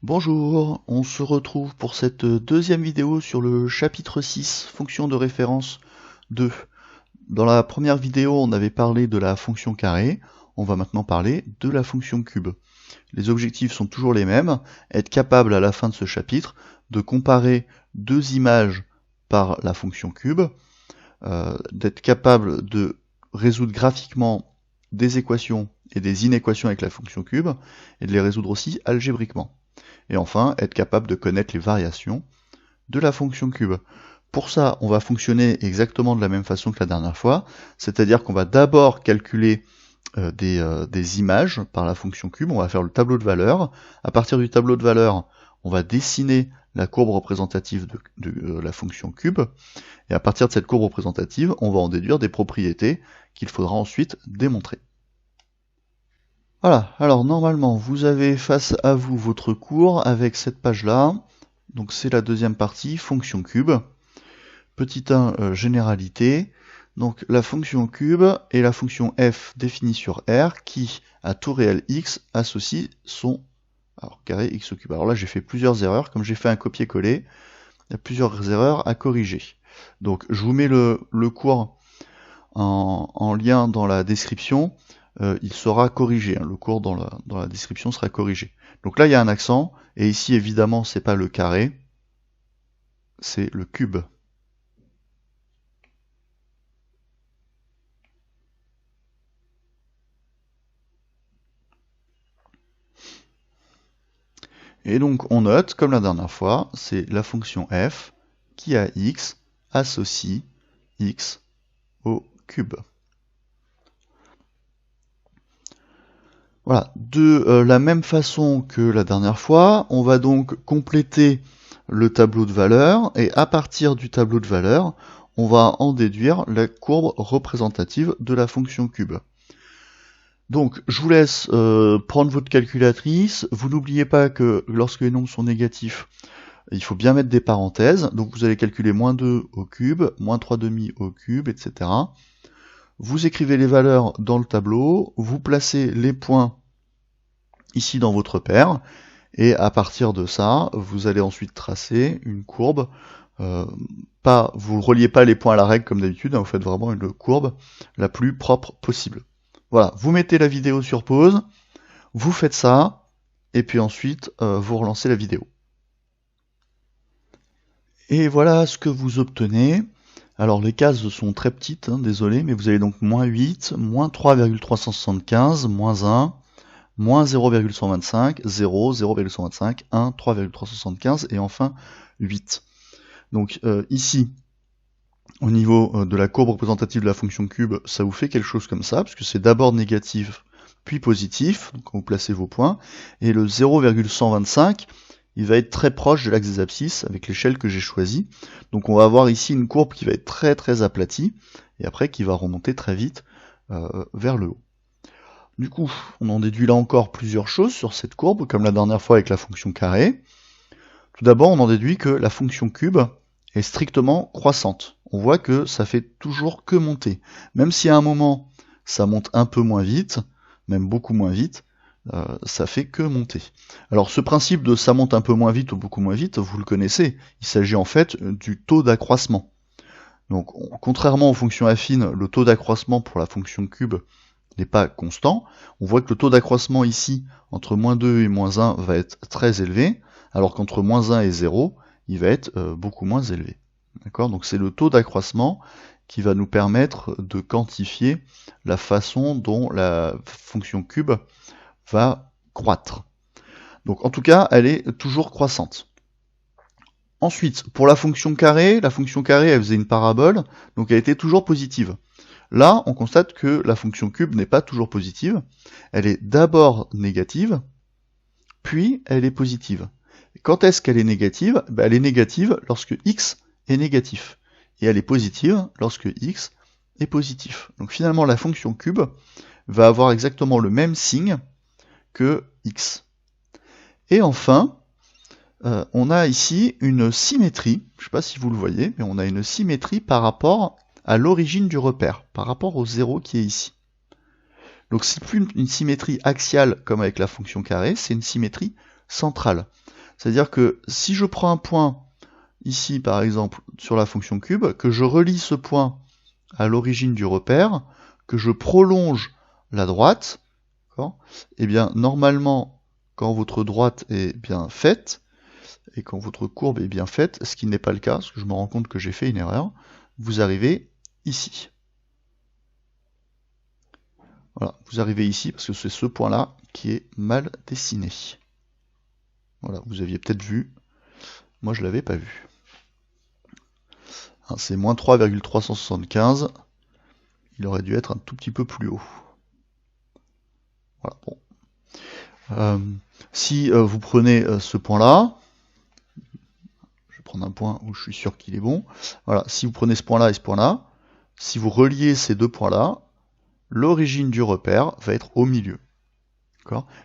Bonjour, on se retrouve pour cette deuxième vidéo sur le chapitre 6, fonction de référence 2. Dans la première vidéo, on avait parlé de la fonction carré, on va maintenant parler de la fonction cube. Les objectifs sont toujours les mêmes, être capable à la fin de ce chapitre de comparer deux images par la fonction cube, d'être capable de résoudre graphiquement des équations et des inéquations avec la fonction cube, et de les résoudre aussi algébriquement. Et enfin, être capable de connaître les variations de la fonction cube. Pour ça, on va fonctionner exactement de la même façon que la dernière fois, c'est-à-dire qu'on va d'abord calculer des images par la fonction cube, on va faire le tableau de valeurs. À partir du tableau de valeurs, on va dessiner la courbe représentative de la fonction cube, et à partir de cette courbe représentative, on va en déduire des propriétés qu'il faudra ensuite démontrer. Voilà, alors normalement vous avez face à vous votre cours avec cette page-là, donc c'est la deuxième partie, fonction cube. Petit 1, généralité, donc la fonction cube est la fonction f définie sur R qui, à tout réel x, associe son carré x au cube. Alors là j'ai fait plusieurs erreurs, comme j'ai fait un copier-coller, il y a plusieurs erreurs à corriger. Donc je vous mets le cours en lien dans la description. Il sera corrigé, hein, le cours dans la description sera corrigé. Donc là il y a un accent, et ici évidemment c'est pas le carré, c'est le cube. Et donc on note, comme la dernière fois, c'est la fonction f qui à x associe x au cube. Voilà, de la même façon que la dernière fois, on va donc compléter le tableau de valeurs, et à partir du tableau de valeurs, on va en déduire la courbe représentative de la fonction cube. Donc, je vous laisse prendre votre calculatrice. Vous n'oubliez pas que lorsque les nombres sont négatifs, il faut bien mettre des parenthèses. Donc, vous allez calculer moins 2 au cube, moins 3 demi au cube, etc. Vous écrivez les valeurs dans le tableau, vous placez les points ici dans votre paire, et à partir de ça, vous allez ensuite tracer une courbe. Vous ne reliez pas les points à la règle comme d'habitude, hein, vous faites vraiment une courbe la plus propre possible. Voilà, vous mettez la vidéo sur pause, vous faites ça, et puis ensuite vous relancez la vidéo. Et voilà ce que vous obtenez. Alors les cases sont très petites, hein, désolé, mais vous avez donc moins 8, moins 3,375, moins 1, moins 0,125, 0, 0,125, 1, 3,375, et enfin 8. Donc ici, au niveau de la courbe représentative de la fonction cube, ça vous fait quelque chose comme ça, puisque c'est d'abord négatif, puis positif, donc vous placez vos points, et le 0,125, il va être très proche de l'axe des abscisses avec l'échelle que j'ai choisie. Donc on va avoir ici une courbe qui va être très très aplatie, et après qui va remonter très vite vers le haut. Du coup, on en déduit là encore plusieurs choses sur cette courbe, comme la dernière fois avec la fonction carré. Tout d'abord, on en déduit que la fonction cube est strictement croissante. On voit que ça fait toujours que monter. Même si à un moment, ça monte un peu moins vite, même beaucoup moins vite, ça fait que monter. Alors ce principe de ça monte un peu moins vite ou beaucoup moins vite, vous le connaissez. Il s'agit en fait du taux d'accroissement. Donc contrairement aux fonctions affines, le taux d'accroissement pour la fonction cube n'est pas constant. On voit que le taux d'accroissement ici, entre moins 2 et moins 1, va être très élevé, alors qu'entre moins 1 et 0, il va être beaucoup moins élevé. D'accord ? Donc c'est le taux d'accroissement qui va nous permettre de quantifier la façon dont la fonction cube va croître. Donc en tout cas, elle est toujours croissante. Ensuite, pour la fonction carré, elle faisait une parabole, donc elle était toujours positive. Là, on constate que la fonction cube n'est pas toujours positive. Elle est d'abord négative, puis elle est positive. Quand est-ce qu'elle est négative ? Elle est négative lorsque x est négatif. Et elle est positive lorsque x est positif. Donc finalement, la fonction cube va avoir exactement le même signe que x. Et enfin, on a ici une symétrie, je ne sais pas si vous le voyez, mais on a une symétrie par rapport à l'origine du repère, par rapport au 0 qui est ici. Donc c'est plus une symétrie axiale comme avec la fonction carré, c'est une symétrie centrale. C'est-à-dire que si je prends un point ici, par exemple, sur la fonction cube, que je relie ce point à l'origine du repère, que je prolonge la droite, et bien normalement, quand votre droite est bien faite, et quand votre courbe est bien faite, ce qui n'est pas le cas, parce que je me rends compte que j'ai fait une erreur, vous arrivez ici. Voilà, vous arrivez ici parce que c'est ce point-là qui est mal dessiné. Voilà, vous aviez peut-être vu, moi je l'avais pas vu. C'est moins 3,375, il aurait dû être un tout petit peu plus haut. Voilà, bon. Si vous prenez ce point-là, je vais prendre un point où je suis sûr qu'il est bon. Voilà, si vous prenez ce point-là et ce point-là, si vous reliez ces deux points-là, l'origine du repère va être au milieu.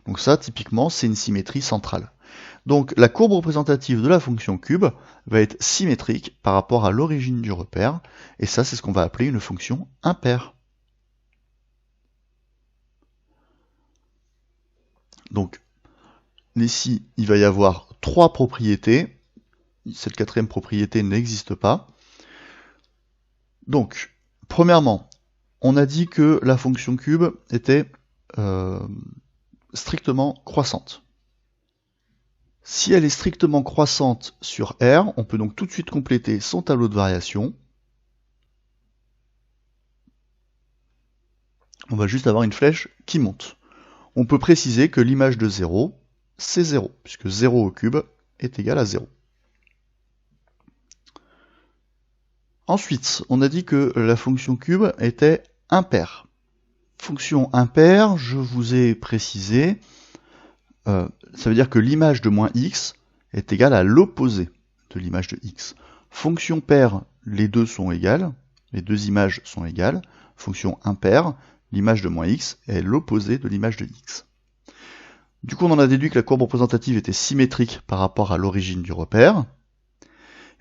Donc ça, typiquement, c'est une symétrie centrale. Donc la courbe représentative de la fonction cube va être symétrique par rapport à l'origine du repère, et ça, c'est ce qu'on va appeler une fonction impaire. Donc ici, il va y avoir trois propriétés. Cette quatrième propriété n'existe pas. Donc, premièrement, on a dit que la fonction cube était strictement croissante. Si elle est strictement croissante sur R, on peut donc tout de suite compléter son tableau de variation. On va juste avoir une flèche qui monte. On peut préciser que l'image de 0, c'est 0, puisque 0 au cube est égal à 0. Ensuite, on a dit que la fonction cube était impaire. Fonction impaire, je vous ai précisé, ça veut dire que l'image de moins x est égale à l'opposé de l'image de x. Fonction paire, les deux sont égales, les deux images sont égales. Fonction impaire, l'image de moins x est l'opposé de l'image de x. Du coup, on en a déduit que la courbe représentative était symétrique par rapport à l'origine du repère.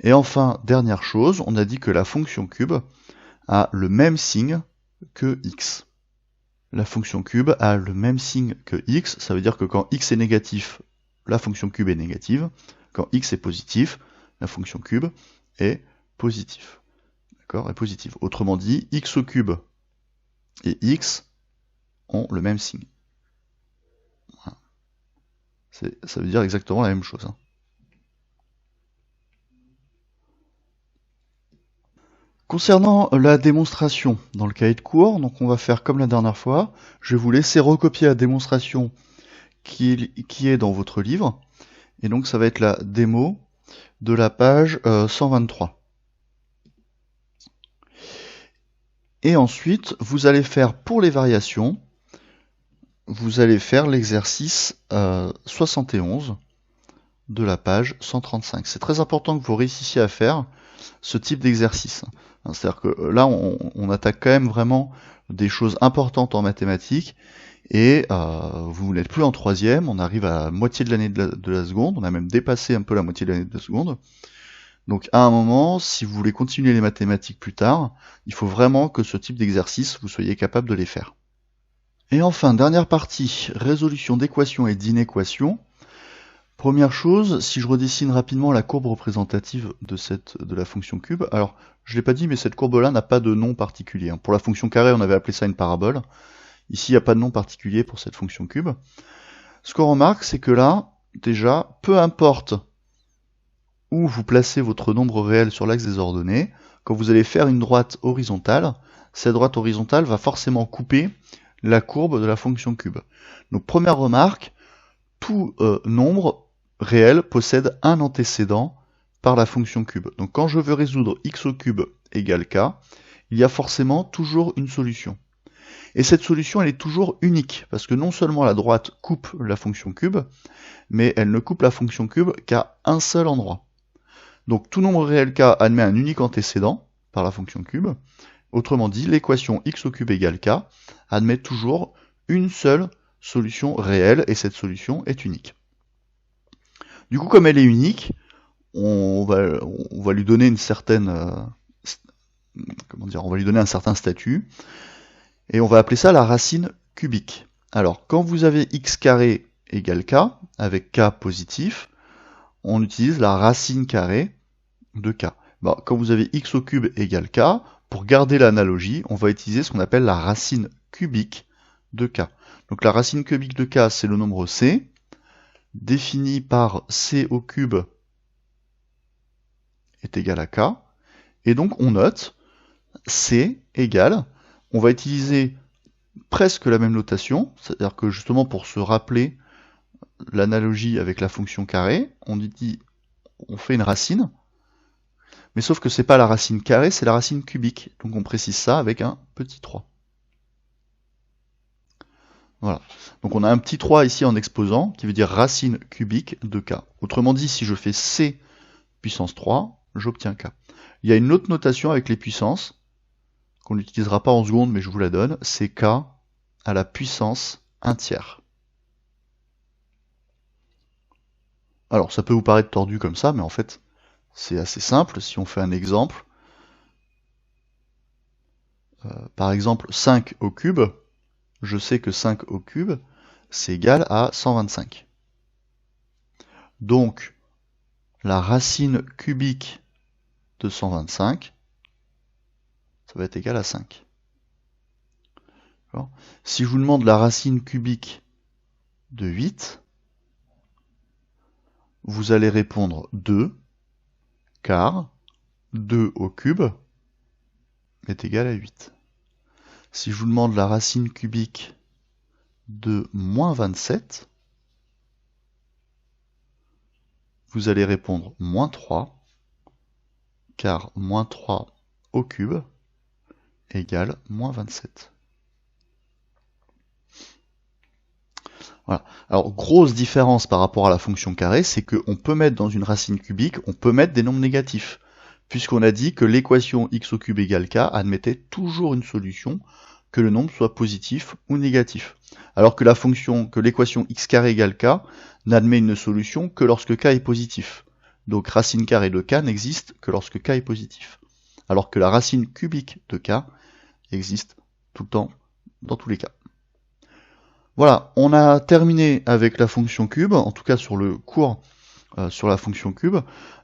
Et enfin, dernière chose, on a dit que la fonction cube a le même signe que x. La fonction cube a le même signe que x, ça veut dire que quand x est négatif, la fonction cube est négative. Quand x est positif, la fonction cube est positive. D'accord, est positive. Autrement dit, x au cube et x ont le même signe. Voilà. Ça veut dire exactement la même chose. Concernant la démonstration dans le cahier de cours, donc on va faire comme la dernière fois. Je vais vous laisser recopier la démonstration qui est dans votre livre. Et donc ça va être la démo de la page 123. Et ensuite, vous allez faire pour les variations, vous allez faire l'exercice 71 de la page 135. C'est très important que vous réussissiez à faire ce type d'exercice. C'est-à-dire que là, on attaque quand même vraiment des choses importantes en mathématiques, et vous n'êtes plus en troisième, on arrive à la moitié de l'année de la seconde, on a même dépassé un peu la moitié de l'année de la seconde. Donc à un moment, si vous voulez continuer les mathématiques plus tard, il faut vraiment que ce type d'exercice, vous soyez capable de les faire. Et enfin, dernière partie, résolution d'équations et d'inéquations. Première chose, si je redessine rapidement la courbe représentative de la fonction cube, alors je ne l'ai pas dit, mais cette courbe-là n'a pas de nom particulier. Pour la fonction carré, on avait appelé ça une parabole. Ici, il n'y a pas de nom particulier pour cette fonction cube. Ce qu'on remarque, c'est que là, déjà, peu importe où vous placez votre nombre réel sur l'axe des ordonnées, quand vous allez faire une droite horizontale, cette droite horizontale va forcément couper la courbe de la fonction cube. Donc première remarque, tout nombre réel possède un antécédent par la fonction cube. Donc quand je veux résoudre x au cube égale k, il y a forcément toujours une solution. Et cette solution, elle est toujours unique, parce que non seulement la droite coupe la fonction cube, mais elle ne coupe la fonction cube qu'à un seul endroit. Donc tout nombre réel k admet un unique antécédent par la fonction cube. Autrement dit, l'équation x au cube égale k admet toujours une seule solution réelle, et cette solution est unique. Du coup, comme elle est unique, on va lui donner une certaine, on va lui donner un certain statut, et on va appeler ça la racine cubique. Alors, quand vous avez x carré égale k, avec k positif, on utilise la racine carrée de k. Bon, quand vous avez x au cube égale k, pour garder l'analogie, on va utiliser ce qu'on appelle la racine cubique de k. Donc la racine cubique de k, c'est le nombre c, défini par c au cube est égal à k. Et donc on note c égale, on va utiliser presque la même notation, c'est-à-dire que justement pour se rappeler l'analogie avec la fonction carrée, on fait une racine, mais sauf que c'est pas la racine carrée, c'est la racine cubique. Donc on précise ça avec un petit 3. Voilà. Donc on a un petit 3 ici en exposant, qui veut dire racine cubique de k. Autrement dit, si je fais c puissance 3, j'obtiens k. Il y a une autre notation avec les puissances, qu'on n'utilisera pas en seconde, mais je vous la donne, c'est k à la puissance 1 tiers. Alors ça peut vous paraître tordu comme ça, mais en fait c'est assez simple. Si on fait un exemple, par exemple 5 au cube, je sais que 5 au cube, c'est égal à 125. Donc, la racine cubique de 125, ça va être égal à 5. Si je vous demande la racine cubique de 8, vous allez répondre 2, car 2 au cube est égal à 8. Si je vous demande la racine cubique de moins 27, vous allez répondre moins 3, car moins 3 au cube égale moins 27. Voilà. Alors, grosse différence par rapport à la fonction carrée, c'est qu'on peut mettre dans une racine cubique, on peut mettre des nombres négatifs, puisqu'on a dit que l'équation x au cube égale k admettait toujours une solution, que le nombre soit positif ou négatif. Alors que l'équation x carré égale k n'admet une solution que lorsque k est positif. Donc racine carrée de k n'existe que lorsque k est positif. Alors que la racine cubique de k existe tout le temps, dans tous les cas. Voilà, on a terminé avec la fonction cube, en tout cas sur le cours sur la fonction cube.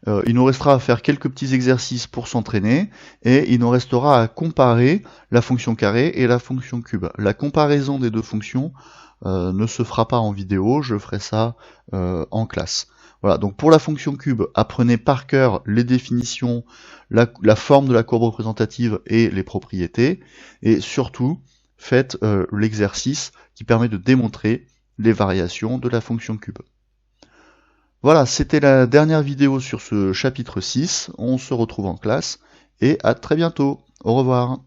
Il nous restera à faire quelques petits exercices pour s'entraîner, et il nous restera à comparer la fonction carré et la fonction cube. La comparaison des deux fonctions ne se fera pas en vidéo, je ferai ça en classe. Voilà, donc pour la fonction cube, apprenez par cœur les définitions, la forme de la courbe représentative et les propriétés, et surtout, faites l'exercice qui permet de démontrer les variations de la fonction cube. Voilà, c'était la dernière vidéo sur ce chapitre 6, on se retrouve en classe, et à très bientôt, au revoir.